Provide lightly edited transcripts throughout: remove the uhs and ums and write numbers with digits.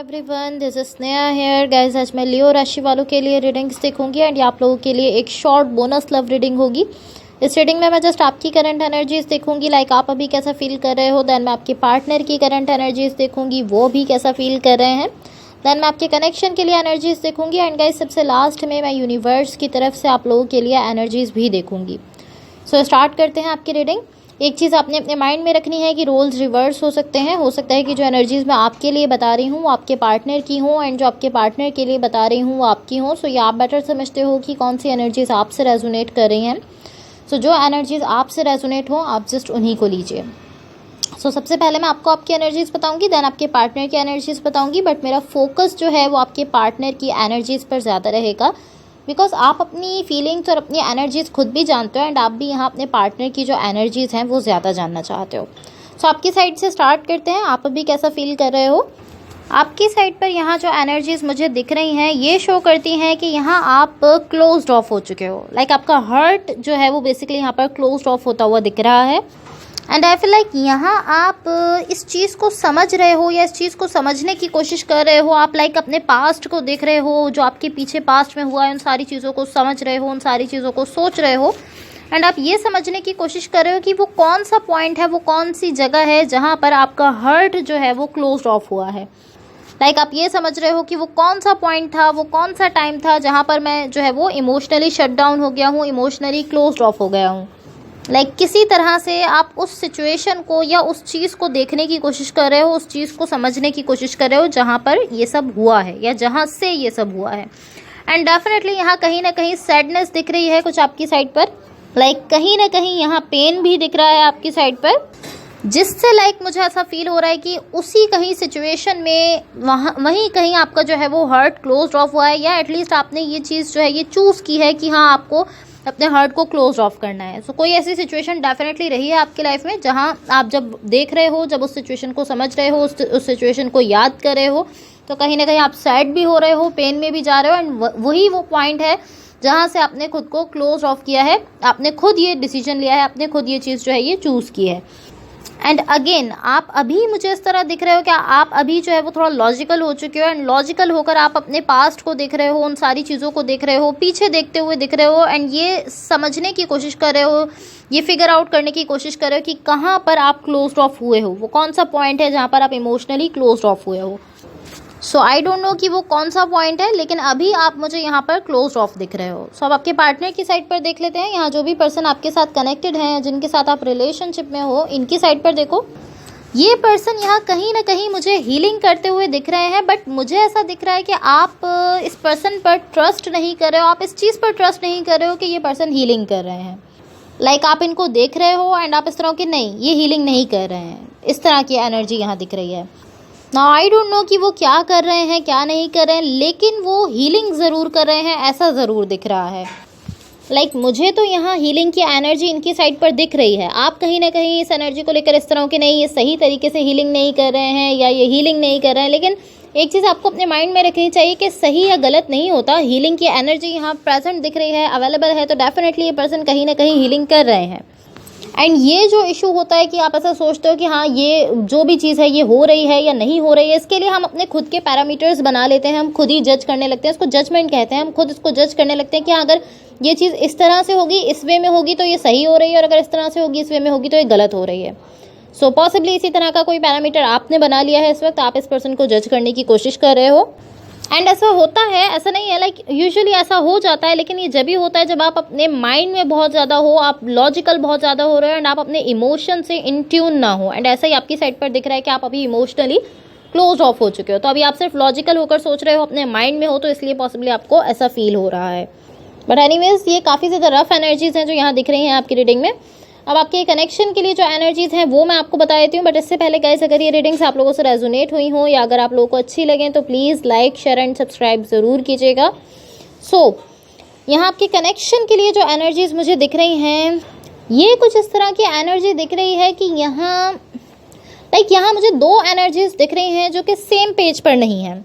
Everyone, this is Sneha hair guys. आज मैं लियो राशि वालों के लिए रीडिंग्स देखूंगी एंड ये आप लोगों के लिए एक शॉर्ट बोनस लव रीडिंग होगी। इस रीडिंग में मैं जस्ट आपकी करंट एनर्जीज देखूंगी, लाइक आप अभी कैसा फील कर रहे हो। देन मैं आपके पार्टनर की करंट एनर्जीज देखूंगी, वो भी कैसा फील कर रहे हैं। देन मैं आपके कनेक्शन के लिए एनर्जीज देखूंगी एंड गाइस सबसे लास्ट में मैं यूनिवर्स की तरफ से आप लोगों के लिए एनर्जीज भी देखूंगी। सो स्टार्ट करते हैं आपकी रीडिंग। एक चीज़ आपने अपने माइंड में रखनी है कि रोल्स रिवर्स हो सकते हैं। हो सकता है कि जो एनर्जीज़ मैं आपके लिए बता रही हूँ वो आपके पार्टनर की हो एंड जो आपके पार्टनर के लिए बता रही हूँ वो आपकी हो। सो ये आप बेटर समझते हो कि कौन सी एनर्जीज़ आपसे रेजोनेट कर रही हैं। सो जो एनर्जीज़ आपसे रेजोनेट हो आप जस्ट उन्हीं को लीजिए। सो सबसे पहले मैं आपको आपकी एनर्जीज़ बताऊंगी, देन आपके पार्टनर की एनर्जीज़ बताऊंगी, बट मेरा फोकस जो है वो आपके पार्टनर की एनर्जीज़ पर ज़्यादा रहेगा बिकॉज आप अपनी फीलिंग्स और अपनी एनर्जीज़ खुद भी जानते हो एंड आप भी यहाँ अपने पार्टनर की जो एनर्जीज़ हैं वो ज़्यादा जानना चाहते हो। सो आपकी साइड से स्टार्ट करते हैं। आप अभी कैसा फील कर रहे हो। आपकी साइड पर यहाँ जो एनर्जीज़ मुझे दिख रही हैं ये शो करती हैं कि यहाँ आप क्लोज्ड ऑफ हो चुके हो। लाइक आपका हार्ट जो है वो बेसिकली यहाँ पर क्लोज्ड ऑफ होता हुआ दिख रहा है एंड आई फील लाइक यहाँ आप इस चीज़ को समझ रहे हो या इस चीज़ को समझने की कोशिश कर रहे हो। आप लाइक अपने पास्ट को देख रहे हो, जो आपके पीछे पास्ट में हुआ है उन सारी चीज़ों को समझ रहे हो, उन सारी चीज़ों को सोच रहे हो एंड आप ये समझने की कोशिश कर रहे हो कि वो कौन सा पॉइंट है, वो कौन सी जगह है जहाँ पर आपका हार्ट जो है वो क्लोज ऑफ हुआ है। लाइक आप ये समझ रहे हो कि वो कौन सा पॉइंट था, वो कौन सा टाइम था जहाँ पर मैं जो है वो इमोशनली शट डाउन हो गया हूँ, इमोशनली क्लोज ऑफ हो गया हूँ। लाइक किसी तरह से आप उस सिचुएशन को या उस चीज़ को देखने की कोशिश कर रहे हो, उस चीज़ को समझने की कोशिश कर रहे हो जहाँ पर ये सब हुआ है या जहाँ से ये सब हुआ है। एंड डेफिनेटली यहाँ कहीं ना कहीं सैडनेस दिख रही है कुछ आपकी साइड पर। लाइक कहीं ना कहीं यहाँ पेन भी दिख रहा है आपकी साइड पर, जिससे लाइक मुझे ऐसा फील हो रहा है कि उसी कहीं सिचुएशन में वहीं कहीं आपका जो है वो हार्ट क्लोज ऑफ हुआ है या एटलीस्ट आपने ये चीज़ जो है ये चूज़ की है कि हाँ आपको अपने हार्ट को क्लोज ऑफ करना है। सो कोई ऐसी सिचुएशन डेफिनेटली रही है आपकी लाइफ में जहां आप जब देख रहे हो, जब उस सिचुएशन को समझ रहे हो, उस सिचुएशन को याद कर रहे हो तो कहीं ना कहीं आप सैड भी हो रहे हो, पेन में भी जा रहे हो एंड वही वो पॉइंट है जहां से आपने खुद को क्लोज ऑफ किया है, आपने खुद ये डिसीजन लिया है, आपने खुद ये चीज़ जो है ये चूज़ की है। एंड अगेन आप अभी मुझे इस तरह दिख रहे हो कि आप अभी जो है वो थोड़ा लॉजिकल हो चुके हो एंड लॉजिकल होकर आप अपने पास्ट को देख रहे हो, उन सारी चीज़ों को देख रहे हो, पीछे देखते हुए दिख रहे हो एंड ये समझने की कोशिश कर रहे हो, ये फिगर आउट करने की कोशिश कर रहे हो कि कहाँ पर आप क्लोज्ड ऑफ हुए हो, वो कौन सा पॉइंट है जहाँ पर आप इमोशनली क्लोज्ड ऑफ हुए हो। सो आई डोंट नो कि वो कौन सा पॉइंट है, लेकिन अभी आप मुझे यहाँ पर क्लोज ऑफ दिख रहे हो। सो अब आपके पार्टनर की साइड पर देख लेते हैं। यहाँ जो भी पर्सन आपके साथ कनेक्टेड हैं, जिनके साथ आप रिलेशनशिप में हो, इनकी साइड पर देखो। ये पर्सन यहाँ कहीं ना कहीं मुझे हीलिंग करते हुए दिख रहे हैं, बट मुझे ऐसा दिख रहा है कि आप इस पर्सन पर ट्रस्ट नहीं कर रहे हो, आप इस चीज़ पर ट्रस्ट नहीं कर रहे हो कि ये पर्सन हीलिंग कर रहे हैं। लाइक आप इनको देख रहे हो एंड आप इस तरह की नहीं, ये हीलिंग नहीं कर रहे हैं, इस तरह की एनर्जी यहाँ दिख रही है। नाउ आई डोंट नो कि वो क्या कर रहे हैं, क्या नहीं कर रहे हैं, लेकिन वो हीलिंग ज़रूर कर रहे हैं, ऐसा ज़रूर दिख रहा है। लाइक मुझे तो यहाँ हीलिंग की एनर्जी इनकी साइड पर दिख रही है। आप कहीं ना कहीं इस एनर्जी को लेकर इस तरह के नहीं, ये सही तरीके से हीलिंग नहीं कर रहे हैं या ये हीलिंग नहीं कर रहे हैं, लेकिन एक चीज़ आपको अपने माइंड में रखनी चाहिए कि सही या गलत नहीं होता। हीलिंग की एनर्जी यहाँ प्रेजेंट दिख रही है, अवेलेबल है, तो डेफिनेटली ये पर्सन कहीं ना कहीं हीलिंग कर रहे हैं। एंड ये जो इशू होता है कि आप ऐसा सोचते हो कि हाँ ये जो भी चीज़ है ये हो रही है या नहीं हो रही है, इसके लिए हम अपने खुद के पैरामीटर्स बना लेते हैं, हम खुद ही जज करने लगते हैं, इसको जजमेंट कहते हैं। हम खुद इसको जज करने लगते हैं कि हाँ अगर ये चीज़ इस तरह से होगी, इस वे में होगी तो ये सही हो रही है, और अगर इस तरह से होगी, इस वे में होगी तो ये गलत हो रही है। सो पॉसिबली इसी तरह का कोई पैरामीटर आपने बना लिया है, इस वक्त आप इस पर्सन को जज करने की कोशिश कर रहे हो। एंड ऐसा होता है, ऐसा नहीं है, लाइक यूजुअली ऐसा हो जाता है, लेकिन ये जब भी होता है जब आप अपने माइंड में बहुत ज़्यादा हो, आप लॉजिकल बहुत ज़्यादा हो रहे हो एंड आप अपने इमोशन से इन ट्यून ना हो। एंड ऐसा ही आपकी साइड पर दिख रहा है कि आप अभी इमोशनली क्लोज ऑफ हो चुके हो, तो अभी आप सिर्फ लॉजिकल होकर सोच रहे हो, अपने माइंड में हो, तो इसलिए पॉसिबली आपको ऐसा फील हो रहा है। बट एनीवेज ये काफ़ी ज़्यादा रफ एनर्जीज़ हैं जो यहाँ दिख रही हैं आपकी रीडिंग में। अब आपके कनेक्शन के लिए जो एनर्जीज़ हैं वो मैं आपको बता देती हूँ, बट इससे पहले गाइस अगर ये रीडिंग्स आप लोगों से रेजोनेट हुई हों या अगर आप लोगों को अच्छी लगें तो please like, share and subscribe ज़रूर कीजिएगा। सो यहाँ आपके कनेक्शन के लिए जो एनर्जीज़ मुझे दिख रही हैं ये कुछ इस तरह की एनर्जी दिख रही है कि यहाँ यहाँ मुझे दो एनर्जीज़ दिख रही हैं जो कि सेम पेज पर नहीं हैं।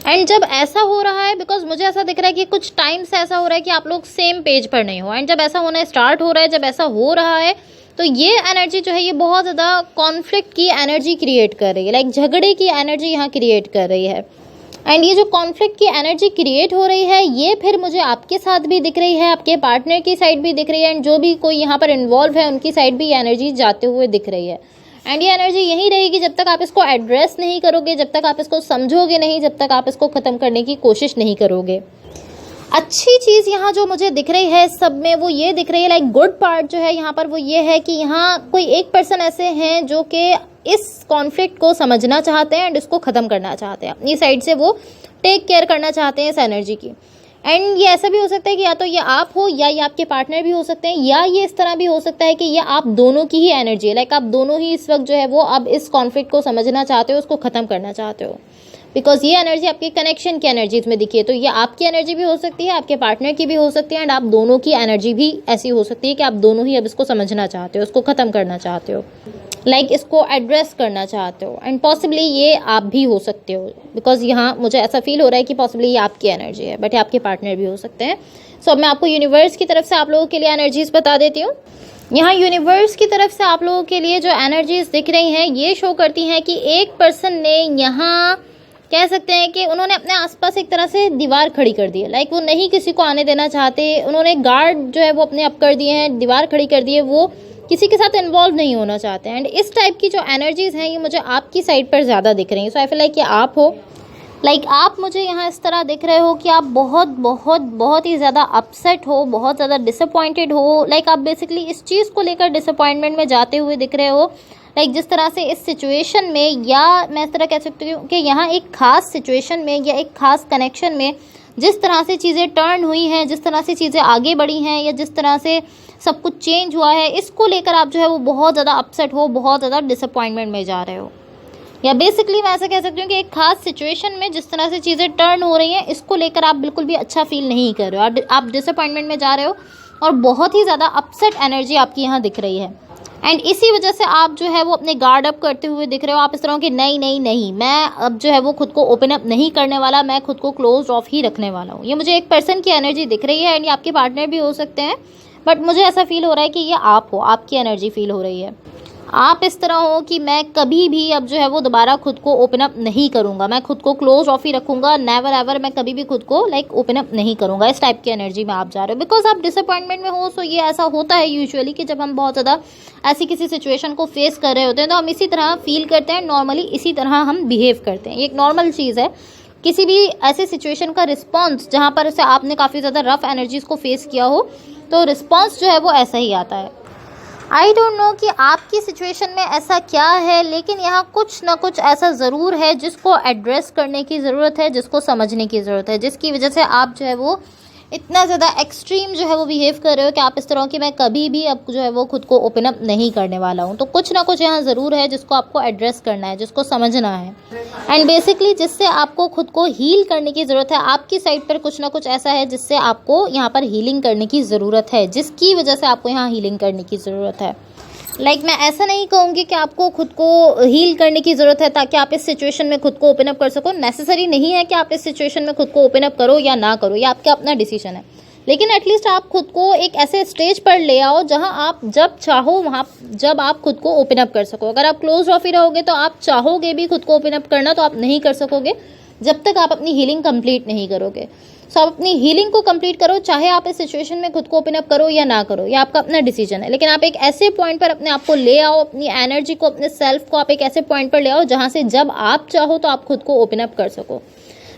एंड जब ऐसा हो रहा है, बिकॉज मुझे ऐसा दिख रहा है कि कुछ टाइम से ऐसा हो रहा है कि आप लोग सेम पेज पर नहीं हो, एंड जब ऐसा होना स्टार्ट हो रहा है, जब ऐसा हो रहा है तो ये एनर्जी जो है ये बहुत ज़्यादा कॉन्फ्लिक्ट की एनर्जी क्रिएट कर रही है, लाइक झगड़े की एनर्जी यहाँ क्रिएट कर रही है। एंड ये जो कॉन्फ्लिक्ट की एनर्जी क्रिएट हो रही है ये फिर मुझे आपके साथ भी दिख रही है, आपके पार्टनर की साइड भी दिख रही है, एंड जो भी कोई यहाँ पर इन्वॉल्व है उनकी साइड भी ये एनर्जी जाते हुए दिख रही है। एंड ये एनर्जी यही रहेगी जब तक आप इसको एड्रेस नहीं करोगे, जब तक आप इसको समझोगे नहीं, जब तक आप इसको ख़त्म करने की कोशिश नहीं करोगे। अच्छी चीज़ यहाँ जो मुझे दिख रही है सब में वो ये दिख रही है, लाइक गुड पार्ट जो है यहाँ पर वो ये है कि यहाँ कोई एक पर्सन ऐसे हैं जो कि इस कॉन्फ्लिक्ट को समझना चाहते हैं एंड इसको ख़त्म करना चाहते हैं, अपनी साइड से वो टेक केयर करना चाहते हैं इस एनर्जी की। एंड ये ऐसा भी हो सकता है कि या तो ये आप हो या ये आपके पार्टनर भी हो सकते हैं, या ये इस तरह भी हो सकता है कि ये आप दोनों की ही एनर्जी है, लाइक आप दोनों ही इस वक्त जो है वो अब इस कॉन्फ्लिक्ट को समझना चाहते हो, उसको ख़त्म करना चाहते हो। बिकॉज ये एनर्जी आपकी कनेक्शन की एनर्जीज में दिखी है, तो ये आपकी एनर्जी भी हो सकती है, आपके पार्टनर की भी हो सकती है, एंड आप दोनों की एनर्जी भी ऐसी हो सकती है कि आप दोनों ही अब इसको समझना चाहते हो, इसको ख़त्म करना चाहते हो, लाइक इसको एड्रेस करना चाहते हो। एंड पॉसिबली ये आप भी हो सकते हो, बिकॉज यहाँ मुझे ऐसा फील हो रहा है कि पॉसिबली ये आपकी एनर्जी है, बट ये आपके पार्टनर भी हो सकते हैं। सो अब मैं आपको यूनिवर्स की तरफ से आप लोगों के लिए एनर्जीज बता देती हूँ। यहाँ यूनिवर्स की तरफ से आप लोगों के लिए जो एनर्जीज दिख रही हैं ये शो करती हैं कि एक पर्सन ने यहाँ कह सकते हैं कि उन्होंने अपने आसपास एक तरह से दीवार खड़ी कर दी है, लाइक वो नहीं किसी को आने देना चाहते, उन्होंने गार्ड जो है वो अपने अप कर दिए हैं, दीवार खड़ी कर दी है, वो किसी के साथ इन्वॉल्व नहीं होना चाहते हैं। एंड इस टाइप की जो एनर्जीज हैं ये मुझे आपकी साइड पर ज़्यादा दिख रही हैं। सो आई फील लाइक कि आप हो, लाइक आप मुझे यहाँ इस तरह दिख रहे हो कि आप बहुत बहुत बहुत ही ज़्यादा अपसेट हो, बहुत ज़्यादा डिसअपॉइंटेड हो, लाइक आप बेसिकली इस चीज़ को लेकर डिसअपॉइंटमेंट में जाते हुए दिख रहे हो, लाइक जिस तरह से इस सिचुएशन में, या मैं इस तरह कह सकती हूँ कि यहाँ एक ख़ास सिचुएशन में या एक ख़ास कनेक्शन में जिस तरह से चीज़ें टर्न हुई हैं, जिस तरह से चीज़ें आगे बढ़ी हैं, या जिस तरह से सब कुछ चेंज हुआ है, इसको लेकर आप जो है वो बहुत ज़्यादा अपसेट हो, बहुत ज़्यादा डिसअपॉइंटमेंट में जा रहे हो। या बेसिकली मैं ऐसा कह सकती हूँ कि एक खास सिचुएशन में जिस तरह से चीज़ें टर्न हो रही हैं इसको लेकर आप बिल्कुल भी अच्छा फील नहीं कर रहे हो, आप डिसअपॉइंटमेंट में जा रहे हो और बहुत ही ज़्यादा अपसेट एनर्जी आपकी यहाँ दिख रही है। एंड इसी वजह से आप जो है वो अपने गार्ड अप करते हुए दिख रहे हो, आप इस तरह के नहीं नहीं नहीं, मैं अब जो है वो खुद को ओपन अप नहीं करने वाला, मैं खुद को क्लोज ऑफ ही रखने वाला हूँ। ये मुझे एक पर्सन की एनर्जी दिख रही है, एंड ये आपके पार्टनर भी हो सकते हैं, बट मुझे ऐसा फील हो रहा है कि ये आप हो, आपकी एनर्जी फील हो रही है। आप इस तरह हो कि मैं कभी भी अब जो है वो दोबारा खुद को ओपन अप नहीं करूँगा, मैं खुद को क्लोज ऑफ ही रखूँगा, नेवर एवर मैं कभी भी खुद को लाइक ओपन अप नहीं करूँगा। इस टाइप की एनर्जी में आप जा रहे हो, बिकॉज आप डिसअपॉइंटमेंट में हो। सो ये ऐसा होता है यूजुअली कि जब हम बहुत ज़्यादा ऐसी किसी सिचुएशन को फेस कर रहे होते हैं तो हम इसी तरह फील करते हैं, नॉर्मली इसी तरह हम बिहेव करते हैं। ये एक नॉर्मल चीज़ है, किसी भी ऐसे सिचुएशन का रिस्पॉन्स जहाँ पर से आपने काफ़ी ज़्यादा रफ एनर्जीज़ को फेस किया हो तो रिस्पॉन्स जो है वो ऐसा ही आता है। आई डोंट नो कि आपकी सिचुएशन में ऐसा क्या है, लेकिन यहाँ कुछ ना कुछ ऐसा ज़रूर है जिसको एड्रेस करने की ज़रूरत है, जिसको समझने की ज़रूरत है, जिसकी वजह से आप जो है वो इतना ज़्यादा एक्सट्रीम जो है वो बिहेव कर रहे हो कि आप इस तरह की मैं कभी भी अब जो है वो खुद को ओपन अप नहीं करने वाला हूँ। तो कुछ ना कुछ यहाँ ज़रूर है जिसको आपको एड्रेस करना है, जिसको समझना है, एंड बेसिकली जिससे आपको खुद को हील करने की ज़रूरत है। आपकी साइड पर कुछ ना कुछ ऐसा है जिससे आपको यहाँ पर हीलिंग करने की ज़रूरत है, जिसकी वजह से आपको यहाँ हीलिंग करने की ज़रूरत है। लाइक मैं ऐसा नहीं कहूँगी कि आपको खुद को हील करने की ज़रूरत है ताकि आप इस सिचुएशन में खुद को ओपन अप कर सको। नेसेसरी नहीं है कि आप इस सिचुएशन में खुद को ओपन अप करो या ना करो, ये आपका अपना डिसीजन है, लेकिन एटलीस्ट आप खुद को एक ऐसे स्टेज पर ले आओ जहां आप जब चाहो वहाँ जब आप खुद को ओपन अप कर सको। अगर आप क्लोज ऑफ ही रहोगे तो आप चाहोगे भी खुद को ओपन अप करना तो आप नहीं कर सकोगे जब तक आप अपनी हीलिंग कंप्लीट नहीं करोगे। सो आप अपनी हीलिंग को कंप्लीट करो, चाहे आप इस सिचुएशन में खुद को ओपन अप करो या ना करो, ये आपका अपना डिसीजन है। लेकिन आप एक ऐसे पॉइंट पर अपने आप को ले आओ, अपनी एनर्जी को, अपने सेल्फ को आप एक ऐसे पॉइंट पर ले आओ जहाँ से जब आप चाहो तो आप खुद को ओपन अप कर सको।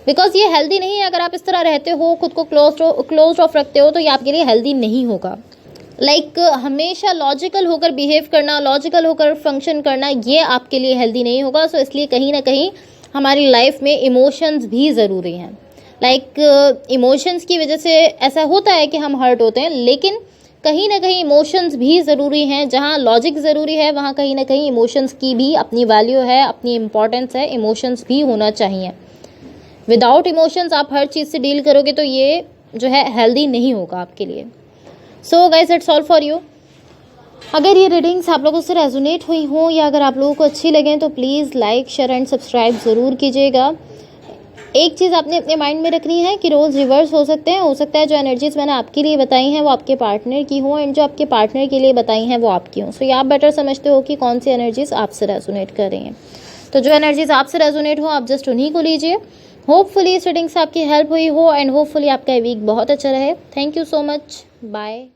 बिकॉज ये हेल्दी नहीं है। अगर आप इस तरह रहते हो, खुद को क्लोज ऑफ रखते हो, तो ये आपके लिए हेल्दी नहीं होगा। लाइक हमेशा लॉजिकल होकर बिहेव करना, लॉजिकल होकर फंक्शन करना, ये आपके लिए हेल्दी नहीं होगा। सो इसलिए कहीं ना कहीं हमारी लाइफ में इमोशंस भी ज़रूरी हैं। लाइक इमोशंस की वजह से ऐसा होता है कि हम हर्ट होते हैं, लेकिन कहीं ना कहीं इमोशंस भी ज़रूरी हैं। जहाँ लॉजिक ज़रूरी है वहाँ कहीं ना कहीं इमोशंस की भी अपनी वैल्यू है, अपनी इम्पोर्टेंस है। इमोशंस भी होना चाहिए। विदाउट इमोशंस आप हर चीज़ से डील करोगे तो ये जो है हेल्दी नहीं होगा आपके लिए। So guys, it's all for you. अगर ये रीडिंग्स आप लोगों से रेजोनेट हुई हों या अगर आप लोगों को अच्छी लगें तो please like, share and subscribe ज़रूर कीजिएगा। एक चीज़ आपने अपने माइंड में रखनी है कि रोल्स रिवर्स हो सकते हैं। हो सकता है जो एनर्जीज़ मैंने आपके लिए बताई हैं वो आपके पार्टनर की हों एंड जो आपके पार्टनर के लिए बताई हैं वो आपकी हों। सो ये आप बेटर समझते हो कि कौन सी एनर्जीज़ आपसे रेजोनेट कर रही हैं। तो जो एनर्जीज़ आपसे रेजोनेट हो आप जस्ट उन्हीं को लीजिए। होपफुली इस रीडिंग से आपकी हेल्प हुई हो एंड होपफुली आपका वीक बहुत अच्छा रहे। Thank you so much. Bye.